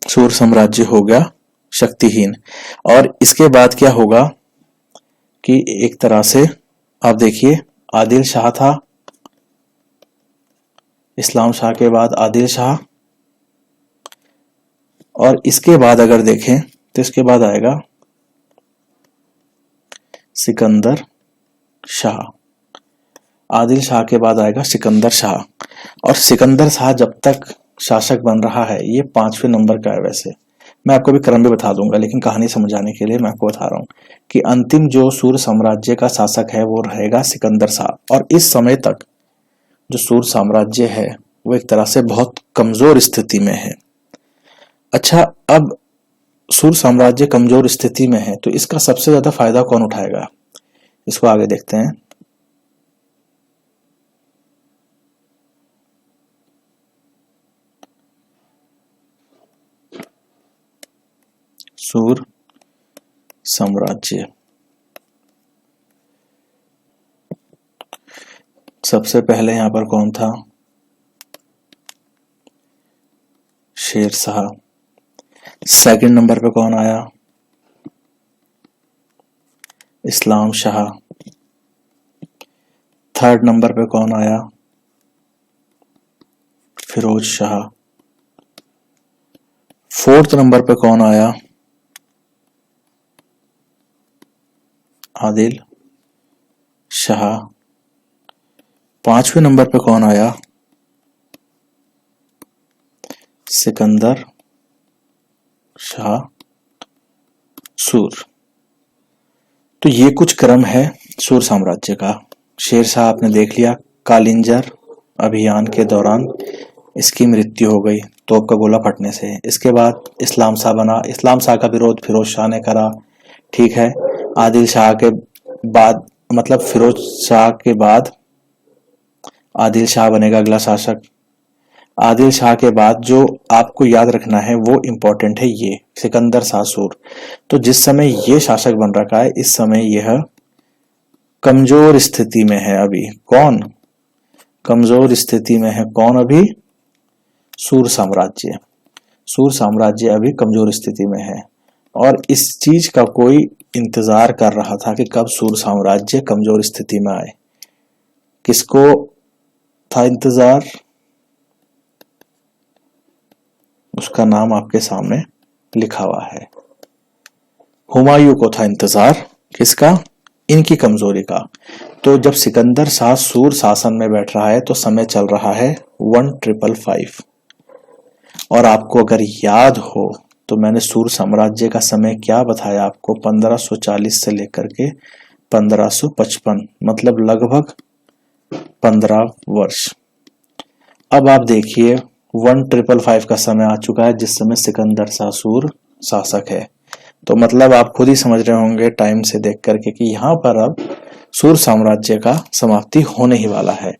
सूर साम्राज्य हो गया शक्तिहीन। और इसके बाद क्या होगा कि एक तरह से आप देखिए, आदिल शाह था, इस्लाम शाह के बाद आदिल शाह, और इसके बाद अगर देखें तो इसके बाद आएगा सिकंदर शाह। आदिल शाह के बाद आएगा सिकंदर शाह। और सिकंदर शाह जब तक शासक बन रहा है, ये 5वें नंबर का है। वैसे मैं आपको भी क्रम भी बता दूंगा, लेकिन कहानी समझाने के लिए मैं आपको बता रहा हूँ कि अंतिम जो सूर साम्राज्य का शासक है वो रहेगा सिकंदर शाह। और इस समय तक जो सूर साम्राज्य है वो एक तरह से बहुत कमजोर स्थिति में है। अच्छा, अब सूर साम्राज्य कमजोर स्थिति में है तो इसका सबसे ज्यादा फायदा कौन उठाएगा, इसको आगे देखते हैं। सूर साम्राज्य, सबसे पहले यहां पर कौन था? शेर शाह। सेकंड नंबर पे कौन आया? इस्लाम शाह। थर्ड नंबर पे कौन आया? फिरोज शाह। फोर्थ नंबर पे कौन आया? आदिल शाह। 5वें नंबर पे कौन आया? सिकंदर शाह सूर। तो ये कुछ क्रम है सूर साम्राज्य का। शेर शाह आपने देख लिया, कालिंजर अभियान के दौरान इसकी मृत्यु हो गई तोप का गोला फटने से। इसके बाद इस्लाम शाह बना, इस्लाम शाह का विरोध फिरोज शाह ने करा। ठीक है, आदिल शाह के बाद, मतलब फिरोज शाह के बाद आदिल शाह बनेगा अगला शासक। आदिल शाह के बाद जो आपको याद रखना है वो इंपॉर्टेंट है, ये सिकंदर शाह सूर। तो जिस समय ये शासक बन रखा है इस समय यह कमजोर स्थिति में है अभी। कौन कमजोर स्थिति में है? कौन अभी? सूर साम्राज्य। सूर साम्राज्य अभी कमजोर स्थिति में है और इस चीज का कोई इंतजार कर रहा था कि कब सूर साम्राज्य कमजोर स्थिति में आए। किसको था इंतजार? उसका नाम आपके सामने लिखा हुआ है। हुमायूं को था इंतजार। किसका? इनकी कमजोरी का। तो जब सिकंदर शाह सूर शासन में बैठ रहा है तो समय चल रहा है 1555। और आपको अगर याद हो तो मैंने सूर साम्राज्य का समय क्या बताया आपको? 1540 से लेकर के 1555, मतलब लगभग 15 वर्ष। अब आप देखिए 1555 का समय आ चुका है जिस समय सिकंदर शाह सूर शासक है। तो मतलब आप खुद ही समझ रहे होंगे टाइम से देख करके कि यहाँ पर अब सूर साम्राज्य का समाप्ति होने ही वाला है।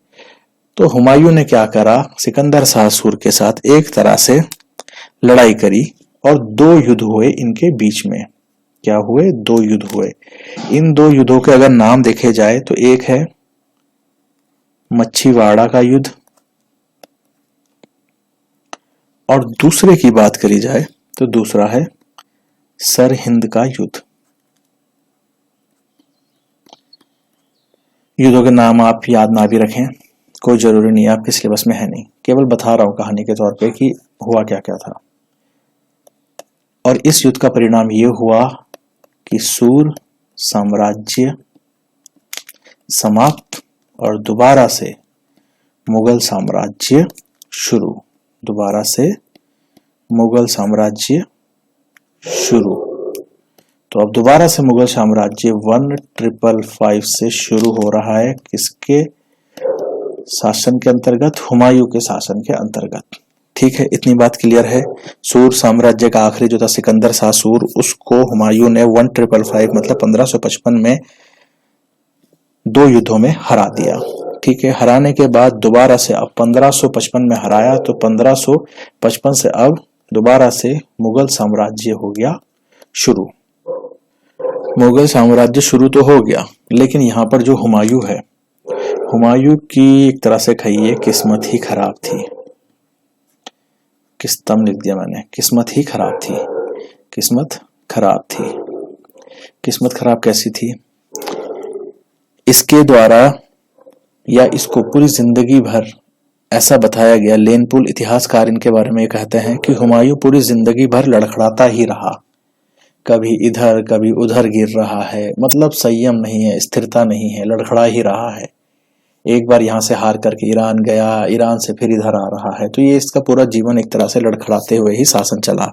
तो हुमायूं ने क्या करा? सिकंदर शाह सूर के साथ एक तरह से लड़ाई करी और 2 युद्ध हुए इनके बीच में। क्या हुए? 2 युद्ध हुए। इन 2 युद्धों के अगर नाम देखे जाए तो एक है मच्छीवाड़ा का युद्ध और दूसरे की बात करी जाए तो दूसरा है सरहिंद का युद्ध। युद्धों के नाम आप याद ना भी रखें, कोई जरूरी नहीं है, आपके सिलेबस में है नहीं, केवल बता रहा हूं कहानी के तौर पे कि हुआ क्या क्या था। और इस युद्ध का परिणाम ये हुआ कि सूर साम्राज्य समाप्त और दोबारा से मुगल साम्राज्य शुरू। दोबारा से मुगल साम्राज्य शुरू। तो अब दोबारा से मुगल साम्राज्य 1555 से शुरू हो रहा है। किसके शासन के अंतर्गत? हुमायूं के शासन के अंतर्गत। ठीक है, इतनी बात क्लियर है। सूर साम्राज्य का आखिरी जो था सिकंदर शाह सूर, उसको हुमायूं ने 1555 मतलब 1555 में 2 युद्धों में हरा दिया। ठीक है, हराने के बाद दोबारा से अब 1555 में हराया, तो 1555 से अब दोबारा से मुगल साम्राज्य हो गया शुरू। मुगल साम्राज्य शुरू तो हो गया, लेकिन यहाँ पर जो हुमायूं है, हुमायूं की एक तरह से कहिए किस्मत ही खराब थी। किस्तम लिख दिया मैंने, किस्मत ही खराब थी। किस्मत खराब थी। किस्मत खराब कैसी थी? इसके द्वारा या इसको पूरी जिंदगी भर ऐसा बताया गया, लेनपुल इतिहासकार इनके बारे में कहते हैं कि हुमायूं पूरी जिंदगी भर लड़खड़ाता ही रहा, कभी इधर कभी उधर गिर रहा है, मतलब संयम नहीं है, स्थिरता नहीं है, लड़खड़ा ही रहा है। एक बार यहां से हार करके ईरान गया, ईरान से फिर इधर आ रहा है, तो ये इसका पूरा जीवन एक तरह से लड़खड़ाते हुए ही शासन चला।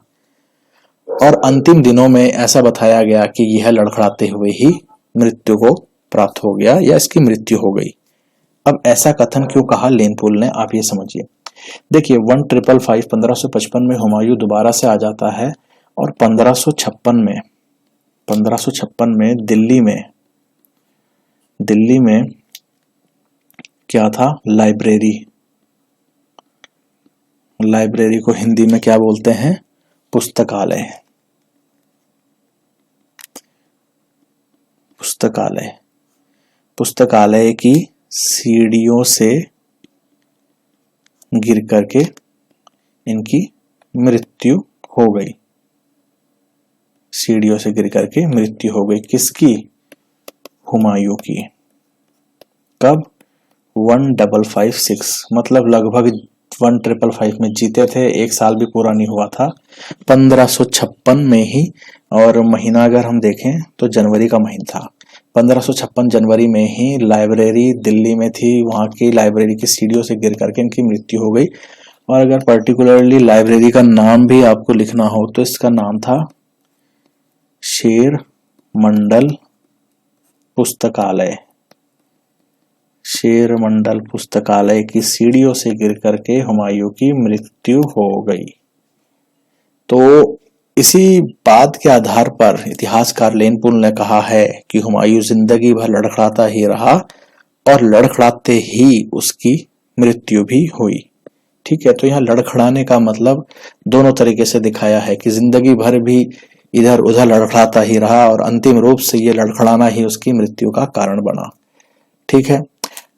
और अंतिम दिनों में ऐसा बताया गया कि यह लड़खड़ाते हुए ही मृत्यु को प्राप्त हो गया या इसकी मृत्यु हो गई। अब ऐसा कथन क्यों कहा लेनपुल ने, आप ये समझिए। देखिए 1555 में हुमायूं दोबारा से आ जाता है और 1556 में दिल्ली में क्या था? लाइब्रेरी को हिंदी में क्या बोलते हैं? पुस्तकालय। पुस्तकालय की सीढ़ियों से गिर करके इनकी मृत्यु हो गई। सीढ़ियों से गिर करके मृत्यु हो गई। किसकी? हुमायूं की। कब? 1556 मतलब लगभग 1555 में जीते थे, एक साल भी पूरा नहीं हुआ था, 1556 में ही। और महीना अगर हम देखें तो जनवरी का महीना था। 1556 जनवरी में ही लाइब्रेरी दिल्ली में थी, वहां की लाइब्रेरी की सीढ़ियों से गिर करके इनकी मृत्यु हो गई। और अगर पर्टिकुलरली लाइब्रेरी का नाम भी आपको लिखना हो तो इसका नाम था शेर मंडल पुस्तकालय। शेर मंडल पुस्तकालय की सीढ़ियों से गिर करके हुमायूं की मृत्यु हो गई। तो इसी बात के आधार पर इतिहासकार लेनपुल ने कहा है कि हुमायूं जिंदगी भर लड़खड़ाता ही रहा और लड़खड़ाते ही उसकी मृत्यु भी हुई। ठीक है, तो यहाँ लड़खड़ाने का मतलब दोनों तरीके से दिखाया है कि जिंदगी भर भी इधर उधर लड़खड़ाता ही रहा और अंतिम रूप से ये लड़खड़ाना ही उसकी मृत्यु का कारण बना। ठीक है,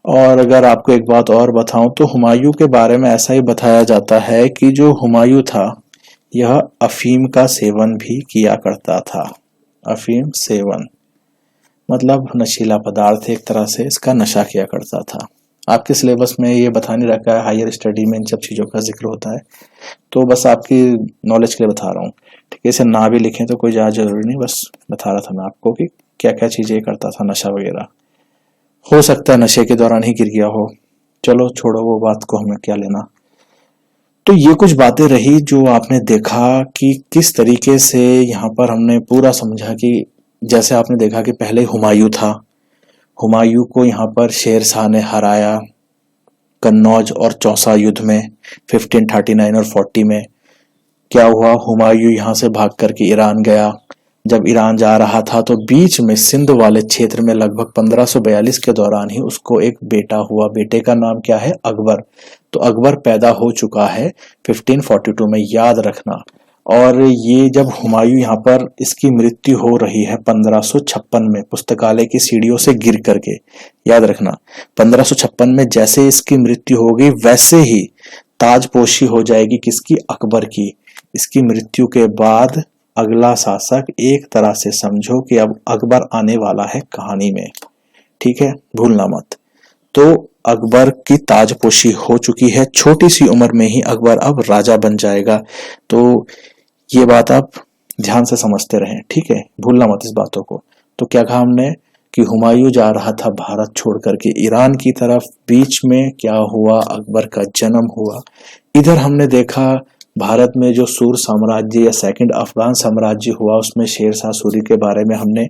और अगर आपको एक बात और बताऊं तो हुमायूं के बारे में ऐसा ही बताया जाता है कि जो हुमायूं था यह अफीम का सेवन भी किया करता था। अफीम सेवन मतलब नशीला पदार्थ, एक तरह से इसका नशा किया करता था। आपके सिलेबस में ये बता नहीं रखा है, हायर स्टडी में इन सब चीजों का जिक्र होता है, तो बस आपकी नॉलेज के लिए बता रहा हूँ। ठीक है, इसे ना भी लिखें तो कोई ज्यादा जरूरी नहीं, बस बता रहा था मैं आपको कि क्या क्या चीजें करता था, नशा वगैरह। हो सकता है नशे के दौरान ही गिर गया हो, चलो छोड़ो वो बात को, हमें क्या लेना। तो ये कुछ बातें रही जो आपने देखा कि किस तरीके से यहाँ पर हमने पूरा समझा कि जैसे आपने देखा कि पहले हुमायूं था, हुमायूं को यहाँ पर शेर शाह ने हराया कन्नौज और चौसा युद्ध में 1539 और 40 में। क्या हुआ? हुमायूं यहाँ से भाग करके ईरान गया। जब ईरान जा रहा था तो बीच में सिंध वाले क्षेत्र में लगभग 1542 के दौरान ही उसको एक बेटा हुआ। बेटे का नाम क्या है? अकबर। तो अकबर पैदा हो चुका है 1542 में, याद रखना। और ये जब हुमायूं यहाँ पर इसकी मृत्यु हो रही है 1556 में पुस्तकालय की सीढ़ियों से गिर करके, याद रखना 1556 में जैसे इसकी मृत्यु होगी वैसे ही ताजपोशी हो जाएगी किसकी? अकबर की। इसकी मृत्यु के बाद अगला शासक एक तरह से समझो कि अब अकबर आने वाला है कहानी में। ठीक है, भूलना मत। तो अकबर की ताजपोशी हो चुकी है, छोटी सी उम्र में ही अकबर अब राजा बन जाएगा। तो ये बात आप ध्यान से समझते रहें, ठीक है, भूलना मत इस बातों को। तो क्या कहा हमने कि हुमायूं जा रहा था भारत छोड़ करके ईरान की तरफ, बीच में क्या हुआ, अकबर का जन्म हुआ। इधर हमने देखा भारत में जो सूर साम्राज्य या सेकंड अफगान साम्राज्य हुआ, उसमें शेर शाह सूरी के बारे में हमने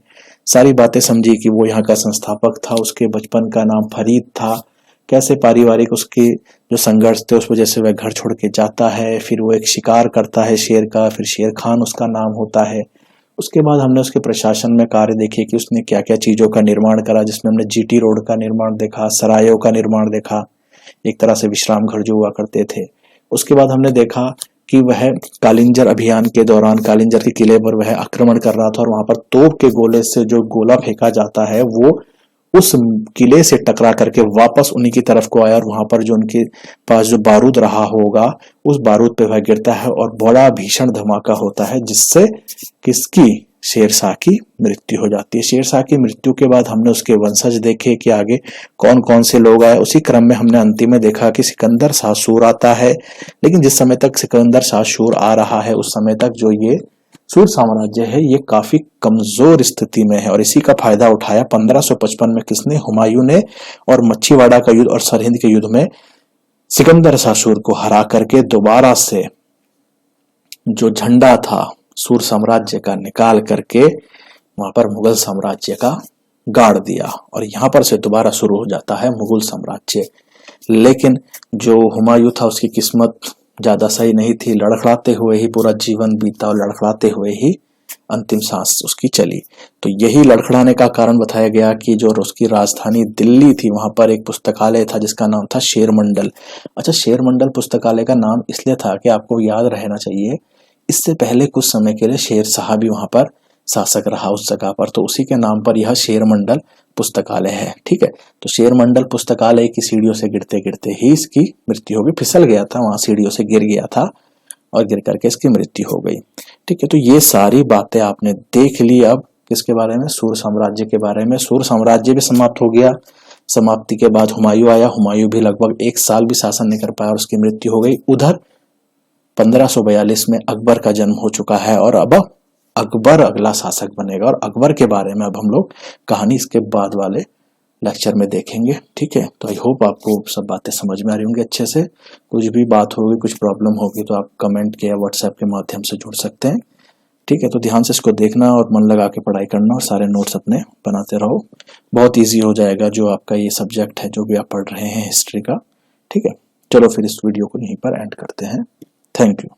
सारी बातें समझी कि वो यहाँ का संस्थापक था, उसके बचपन का नाम फरीद था, कैसे पारिवारिक उसके जो संघर्ष थे उस वजह से वह घर छोड़ के जाता है, फिर वो एक शिकार करता है शेर का, फिर शेर खान उसका नाम होता है। उसके बाद हमने उसके प्रशासन में कार्य देखे कि उसने क्या क्या चीजों का निर्माण करा, जिसमें हमने जीटी रोड का निर्माण देखा, सरायों का निर्माण देखा, एक तरह से विश्राम घर जो हुआ करते थे। उसके बाद हमने देखा कि वह कालिंजर अभियान के दौरान कालिंजर के किले पर वह आक्रमण कर रहा था और वहां पर तोप के गोले से जो गोला फेंका जाता है वो उस किले से टकरा करके वापस उन्हीं की तरफ को आया और वहां पर जो उनके पास जो बारूद रहा होगा उस बारूद पे वह गिरता है और बड़ा भीषण धमाका होता है, जिससे किसकी, शेरशाह की मृत्यु हो जाती है। शेरशाह की मृत्यु के बाद हमने उसके वंशज देखे कि आगे कौन कौन से लोग आए। उसी क्रम में हमने अंतिम में देखा कि सिकंदर शाह सूर आता है, लेकिन जिस समय तक सिकंदर शाह सूर आ रहा है उस समय तक जो ये सूर साम्राज्य है ये काफी कमजोर स्थिति में है। और इसी का फायदा उठाया 1555 में किसने, हुमायूं ने, और मच्छीवाड़ा का युद्ध और सरहिंद के युद्ध में सिकंदर शाह सूर को हरा करके दोबारा से जो झंडा था सूर साम्राज्य का निकाल करके वहां पर मुगल साम्राज्य का गाड़ दिया और यहां पर से दोबारा शुरू हो जाता है मुगल साम्राज्य। लेकिन जो हुमायूं था उसकी किस्मत ज्यादा सही नहीं थी, लड़खड़ाते हुए ही पूरा जीवन बीता और लड़खड़ाते हुए ही अंतिम सांस उसकी चली। तो यही लड़खड़ाने का कारण बताया गया कि जो उसकी राजधानी दिल्ली थी वहां पर एक पुस्तकालय था जिसका नाम था शेर मंडल। अच्छा, शेर मंडल पुस्तकालय का नाम इसलिए था कि आपको याद रहना चाहिए इससे पहले कुछ समय के लिए शेर शाह भी वहां पर शासक रहा उस जगह पर, तो उसी के नाम पर यह शेर मंडल पुस्तकालय है। ठीक है, तो शेर मंडल पुस्तकालय की सीढ़ियों से गिरते गिरते ही इसकी मृत्यु हो गई, फिसल गया था वहां, सीढ़ियों से गिर गया था और गिर करके इसकी मृत्यु हो गई। ठीक है, तो ये सारी बातें आपने देख ली। अब किसके बारे में, सूर साम्राज्य के बारे में। सूर साम्राज्य भी समाप्त हो गया। समाप्ति के बाद हुमायूं आया, हुमायूं भी लगभग 1 साल भी शासन नहीं कर पाया और उसकी मृत्यु हो गई। उधर 1542 में अकबर का जन्म हो चुका है और अब अकबर अगला शासक बनेगा और अकबर के बारे में अब हम लोग कहानी इसके बाद वाले लेक्चर में देखेंगे। ठीक है, तो आई होप आपको सब बातें समझ में आ रही होंगी अच्छे से। कुछ भी बात होगी, कुछ प्रॉब्लम होगी तो आप कमेंट के या व्हाट्सएप के माध्यम से जुड़ सकते हैं। ठीक है, तो ध्यान से इसको देखना और मन लगा के पढ़ाई करना और सारे नोट्स अपने बनाते रहो। बहुत ईजी हो जाएगा जो आपका ये सब्जेक्ट है जो भी आप पढ़ रहे हैं हिस्ट्री का। ठीक है, चलो फिर इस वीडियो को यहीं पर एंड करते हैं। Thank you.